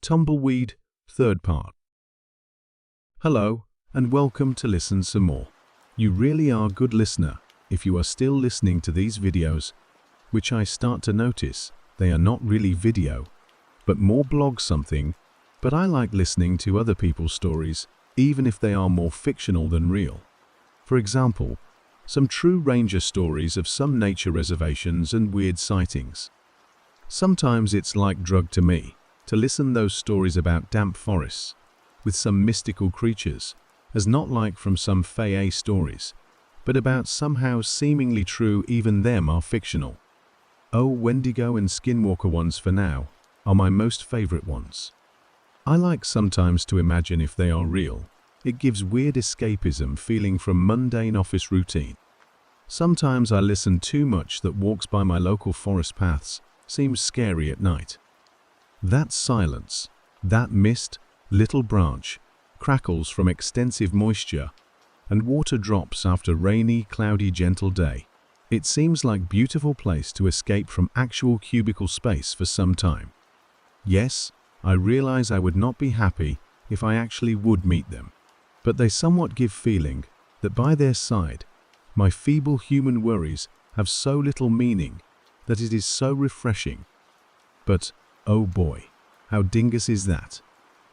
Tumbleweed, third part. Hello, and welcome to Listen Some More. You really are a good listener if you are still listening to these videos, which I start to notice they are not really video, but more blog something, but I like listening to other people's stories, even if they are more fictional than real. For example, some true ranger stories of some nature reservations and weird sightings. Sometimes it's like drug to me to listen those stories about damp forests with some mystical creatures, as not like from some Fae stories, but about somehow seemingly true even them are fictional. Oh, Wendigo and Skinwalker ones for now are my most favorite ones. I like sometimes to imagine if they are real. It gives weird escapism feeling from mundane office routine. Sometimes I listen too much that walks by my local forest paths seems scary at night. That silence, that mist, little branch, crackles from extensive moisture, and water drops after rainy, cloudy, gentle day. It seems like beautiful place to escape from actual cubicle space for some time. Yes, I realize I would not be happy if I actually would meet them, but they somewhat give feeling that by their side, my feeble human worries have so little meaning that it is so refreshing. But oh boy, how dingus is that?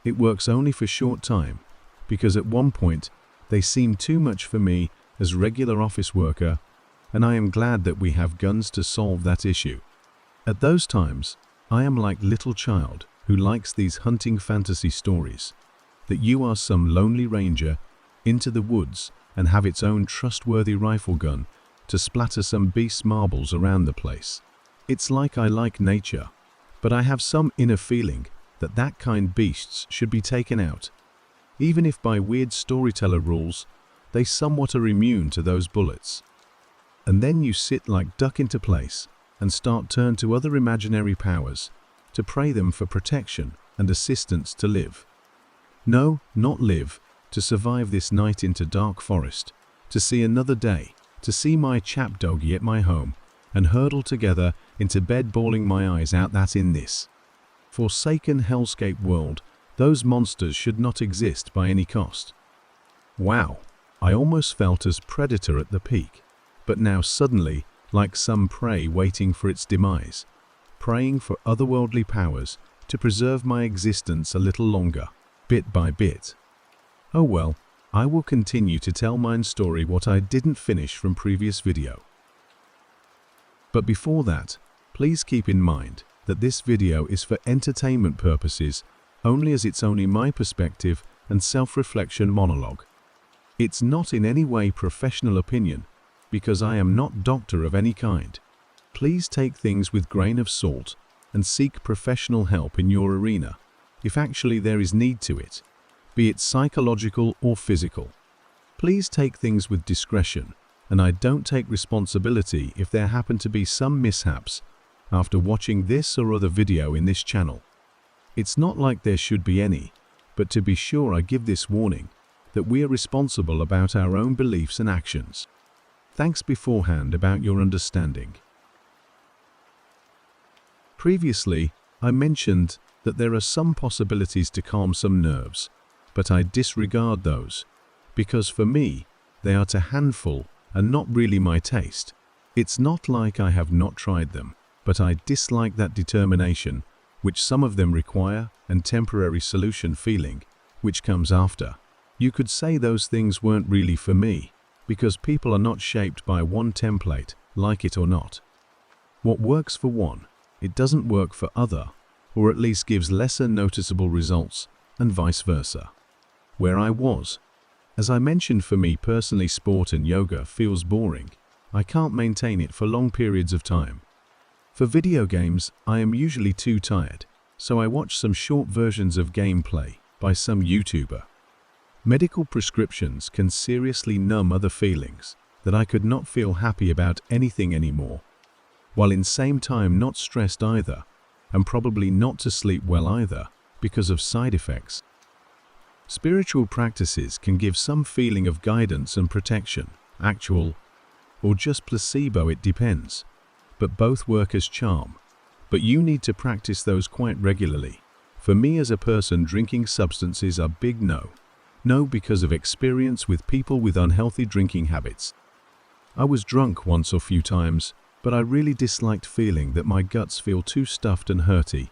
It works only for short time, because at one point they seem too much for me as regular office worker, and I am glad that we have guns to solve that issue. At those times, I am like little child who likes these hunting fantasy stories, that you are some lonely ranger into the woods and have its own trustworthy rifle gun to splatter some beast marbles around the place. It's like I like nature, but I have some inner feeling that that kind beasts should be taken out, even if by weird storyteller rules, they somewhat are immune to those bullets. And then you sit like duck into place and start turn to other imaginary powers to pray them for protection and assistance to live. No, not live, to survive this night into dark forest, to see another day, to see my chap doggy at my home, and hurtle together into bed bawling my eyes out that in this forsaken hellscape world, those monsters should not exist by any cost. Wow, I almost felt as predator at the peak, but now suddenly like some prey waiting for its demise, praying for otherworldly powers to preserve my existence a little longer, bit by bit. Oh well, I will continue to tell mine story what I didn't finish from previous video. But before that, please keep in mind that this video is for entertainment purposes only, as it's only my perspective and self-reflection monologue. It's not in any way professional opinion, because I am not doctor of any kind. Please take things with grain of salt and seek professional help in your arena, if actually there is need to it, be it psychological or physical. Please take things with discretion, and I don't take responsibility if there happen to be some mishaps after watching this or other video in this channel. It's not like there should be any, but to be sure I give this warning that we are responsible about our own beliefs and actions. Thanks beforehand about your understanding. Previously, I mentioned that there are some possibilities to calm some nerves, but I disregard those, because for me, they are a handful and not really my taste. It's not like I have not tried them, but I dislike that determination, which some of them require, and temporary solution feeling, which comes after. You could say those things weren't really for me, because people are not shaped by one template, like it or not. What works for one, it doesn't work for other, or at least gives lesser noticeable results, and vice versa. Where I was, as I mentioned, for me personally, sport and yoga feels boring. I can't maintain it for long periods of time. For video games, I am usually too tired, so I watch some short versions of gameplay by some YouTuber. Medical prescriptions can seriously numb other feelings, that I could not feel happy about anything anymore, while in same time not stressed either, and probably not to sleep well either, because of side effects. Spiritual practices can give some feeling of guidance and protection, actual or just placebo, it depends, but both work as charm. But you need to practice those quite regularly, For me as a person, drinking substances are big no. No, because of experience with people with unhealthy drinking habits. I was drunk once or few times, but I really disliked feeling that my guts feel too stuffed and hurty,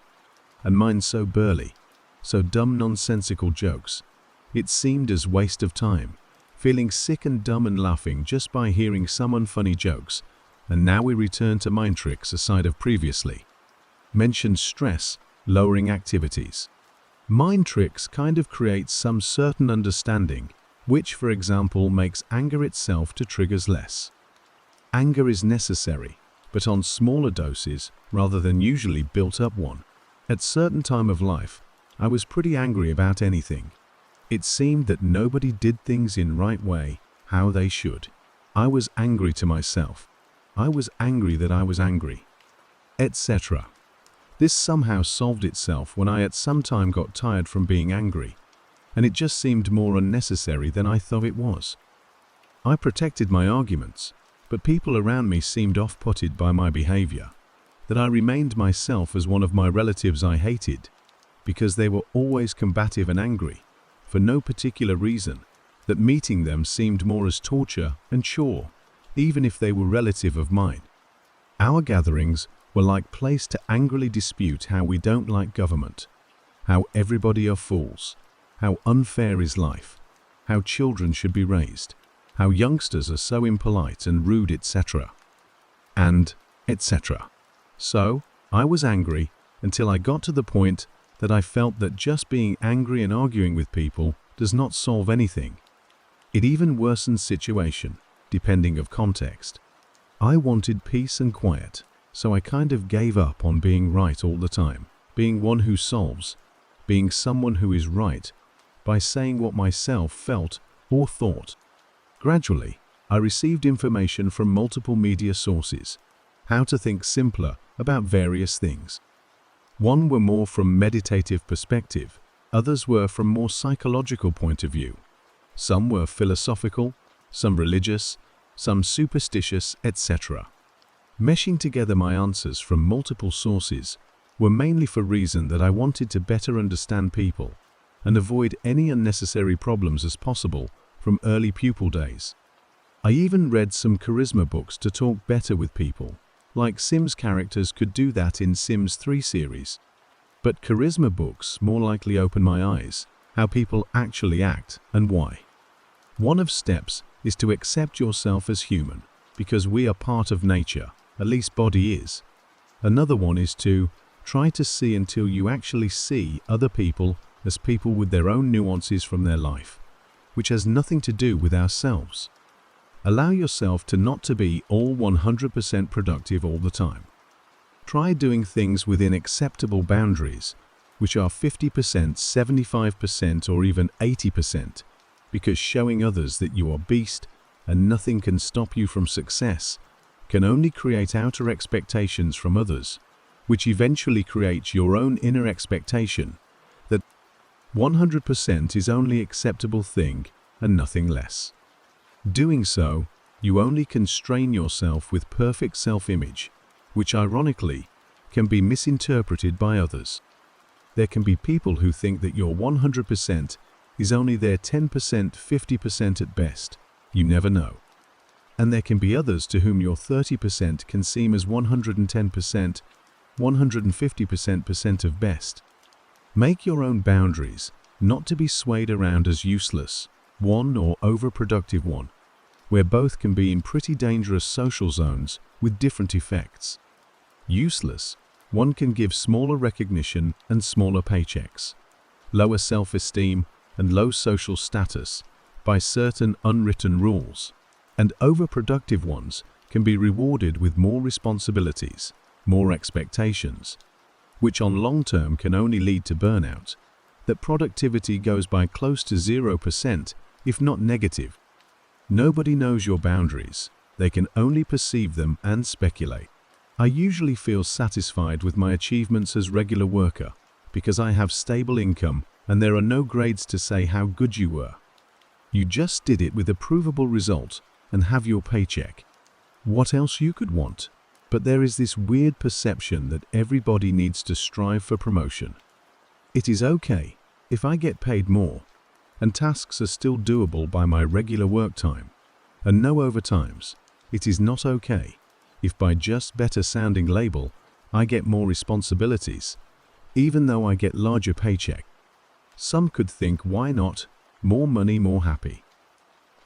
and mine so burly, so dumb nonsensical jokes. It seemed as waste of time, feeling sick and dumb and laughing just by hearing some unfunny jokes. And now we return to mind tricks aside of previously mentioned stress lowering activities. Mind tricks kind of create some certain understanding, which for example makes anger itself to triggers less. Anger is necessary, but on smaller doses rather than usually built up one. At certain time of life, I was pretty angry about anything. It seemed that nobody did things in right way, how they should. I was angry to myself. I was angry that I was angry, etc. This somehow solved itself when I at some time got tired from being angry, and it just seemed more unnecessary than I thought it was. I protected my arguments, but people around me seemed off-putted by my behavior, that I remained myself as one of my relatives I hated, because they were always combative and angry, for no particular reason, that meeting them seemed more as torture and chore, even if they were relative of mine. Our gatherings were like place to angrily dispute how we don't like government, how everybody are fools, how unfair is life, how children should be raised, how youngsters are so impolite and rude, etc. and etc. So, I was angry until I got to the point that I felt that just being angry and arguing with people does not solve anything. It even worsens situation, depending of context. I wanted peace and quiet, so I kind of gave up on being right all the time, being one who solves, being someone who is right, by saying what myself felt or thought. Gradually, I received information from multiple media sources, how to think simpler about various things. One were more from meditative perspective, others were from more psychological point of view. Some were philosophical, some religious, some superstitious, etc. Meshing together my answers from multiple sources were mainly for reason that I wanted to better understand people and avoid any unnecessary problems as possible from early pupil days. I even read some charisma books to talk better with people, like Sims characters could do that in Sims 3 series. But charisma books more likely open my eyes, how people actually act and why. One of steps is to accept yourself as human, because we are part of nature, at least body is. Another one is to try to see until you actually see other people as people with their own nuances from their life, which has nothing to do with ourselves. Allow yourself to not to be all 100% productive all the time. Try doing things within acceptable boundaries, which are 50%, 75%, or even 80%, because showing others that you are beast and nothing can stop you from success can only create outer expectations from others, which eventually creates your own inner expectation that 100% is only acceptable thing and nothing less. Doing so, you only constrain yourself with perfect self-image, which ironically can be misinterpreted by others. There can be people who think that your 100% is only their 10%, 50% at best. You never know. And there can be others to whom your 30% can seem as 110%, 150% of best. Make your own boundaries, not to be swayed around as useless, one or overproductive one, where both can be in pretty dangerous social zones with different effects. Useless, one can give smaller recognition and smaller paychecks, lower self-esteem and low social status by certain unwritten rules, and overproductive ones can be rewarded with more responsibilities, more expectations, which on long term can only lead to burnout, that productivity goes by close to 0%, if not negative. Nobody knows your boundaries, they can only perceive them and speculate. I usually feel satisfied with my achievements as regular worker, because I have stable income and there are no grades to say how good you were. You just did it with a provable result and have your paycheck. What else you could want? But there is this weird perception that everybody needs to strive for promotion. It is okay if I get paid more and tasks are still doable by my regular work time and no overtimes. It is not okay if by just better sounding label I get more responsibilities, even though I get larger paycheck. Some could think, why not? More money, more happy.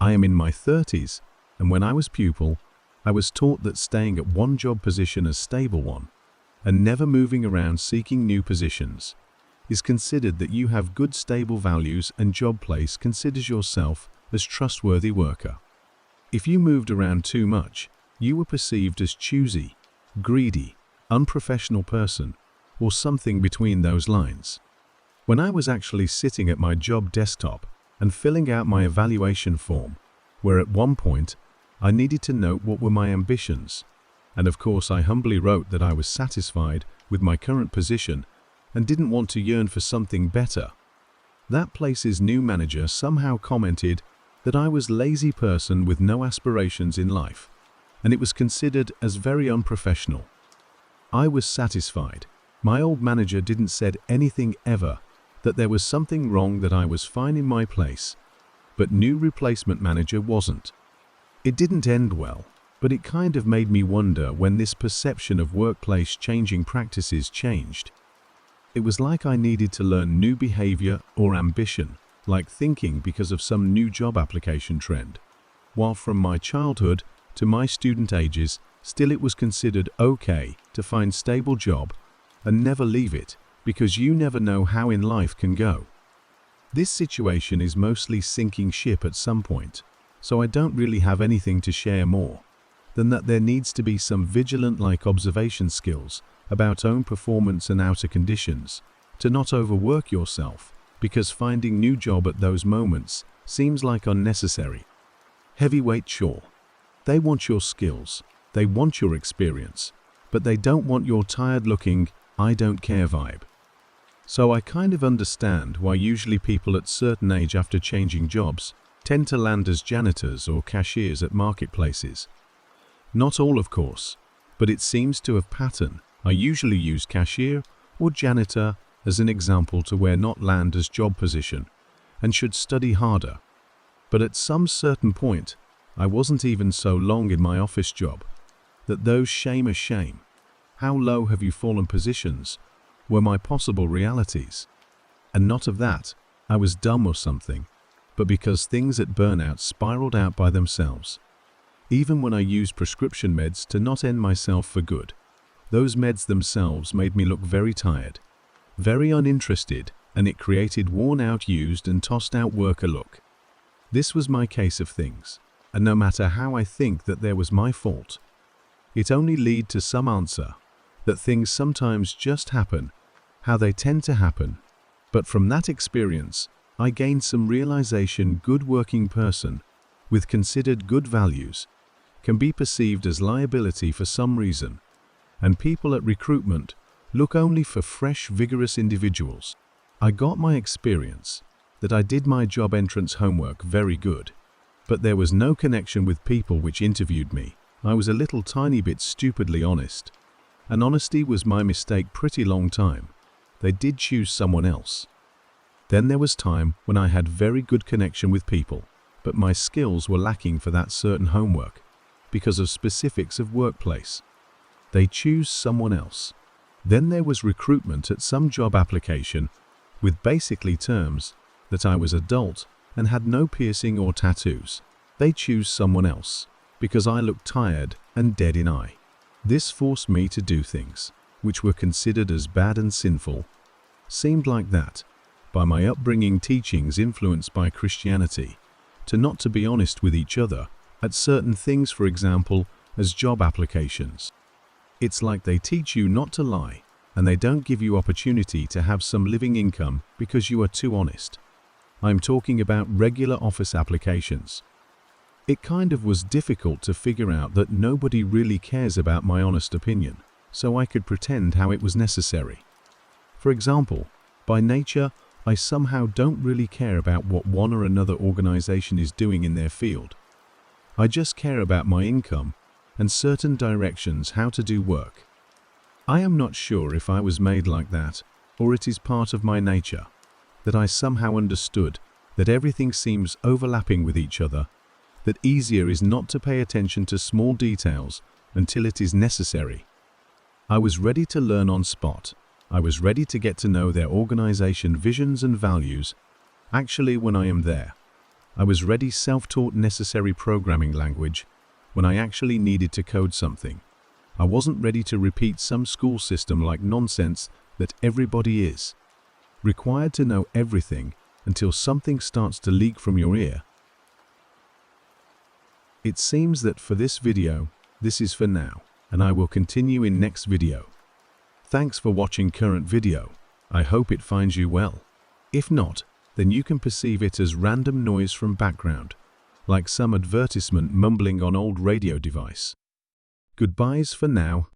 I am in my 30s, and when I was pupil, I was taught that staying at one job position as stable one and never moving around seeking new positions is considered that you have good stable values, and job place considers yourself as trustworthy worker. If you moved around too much, you were perceived as choosy, greedy, unprofessional person, or something between those lines. When I was actually sitting at my job desktop and filling out my evaluation form, where at one point I needed to note what were my ambitions, and of course I humbly wrote that I was satisfied with my current position and didn't want to yearn for something better. That place's new manager somehow commented that I was a lazy person with no aspirations in life, and it was considered as very unprofessional. I was satisfied. My old manager didn't said anything ever, that there was something wrong, that I was fine in my place, but new replacement manager wasn't. It didn't end well, but it kind of made me wonder when this perception of workplace changing practices changed. It was like I needed to learn new behavior or ambition, like thinking because of some new job application trend. While from my childhood to my student ages, still it was considered okay to find stable job and never leave it, because you never know how in life can go. This situation is mostly sinking ship at some point, so I don't really have anything to share more than that there needs to be some vigilant like observation skills about own performance and outer conditions, to not overwork yourself, because finding new job at those moments seems like unnecessary. Heavyweight sure. They want your skills, they want your experience, but they don't want your tired looking, I don't care vibe. So I kind of understand why usually people at certain age after changing jobs tend to land as janitors or cashiers at marketplaces. Not all of course, but it seems to have pattern. I usually use cashier or janitor as an example to where not land as job position and should study harder. But at some certain point, I wasn't even so long in my office job that those shame a shame, how low have you fallen positions, were my possible realities. And not of that, I was dumb or something, but because things at burnout spiraled out by themselves. Even when I used prescription meds to not end myself for good, those meds themselves made me look very tired, very uninterested, and it created worn out, used and tossed out worker look. This was my case of things, and no matter how I think that there was my fault, it only lead to some answer, that things sometimes just happen, how they tend to happen. But from that experience, I gained some realization good working person, with considered good values, can be perceived as liability for some reason, and people at recruitment look only for fresh, vigorous individuals. I got my experience, that I did my job entrance homework very good, but there was no connection with people which interviewed me. I was a little tiny bit stupidly honest, and honesty was my mistake pretty long time. They did choose someone else. Then there was time when I had very good connection with people, but my skills were lacking for that certain homework because of specifics of workplace. They choose someone else. Then there was recruitment at some job application with basically terms that I was adult and had no piercing or tattoos. They choose someone else because I looked tired and dead in eye. This forced me to do things which were considered as bad and sinful. Seemed like that, by my upbringing, teachings influenced by Christianity, to not to be honest with each other at certain things, for example, as job applications. It's like they teach you not to lie, and they don't give you opportunity to have some living income because you are too honest. I'm talking about regular office applications. It kind of was difficult to figure out that nobody really cares about my honest opinion, so I could pretend how it was necessary. For example, by nature, I somehow don't really care about what one or another organization is doing in their field. I just care about my income and certain directions how to do work. I am not sure if I was made like that or it is part of my nature, that I somehow understood that everything seems overlapping with each other, that easier is not to pay attention to small details until it is necessary. I was ready to learn on spot. I was ready to get to know their organization visions and values. Actually, when I am there, I was ready self-taught necessary programming language when I actually needed to code something. I wasn't ready to repeat some school system like nonsense that everybody is. Required to know everything until something starts to leak from your ear. It seems that for this video, this is for now, and I will continue in next video. Thanks for watching current video. I hope it finds you well. If not, then you can perceive it as random noise from background, like some advertisement mumbling on old radio device. Goodbyes for now.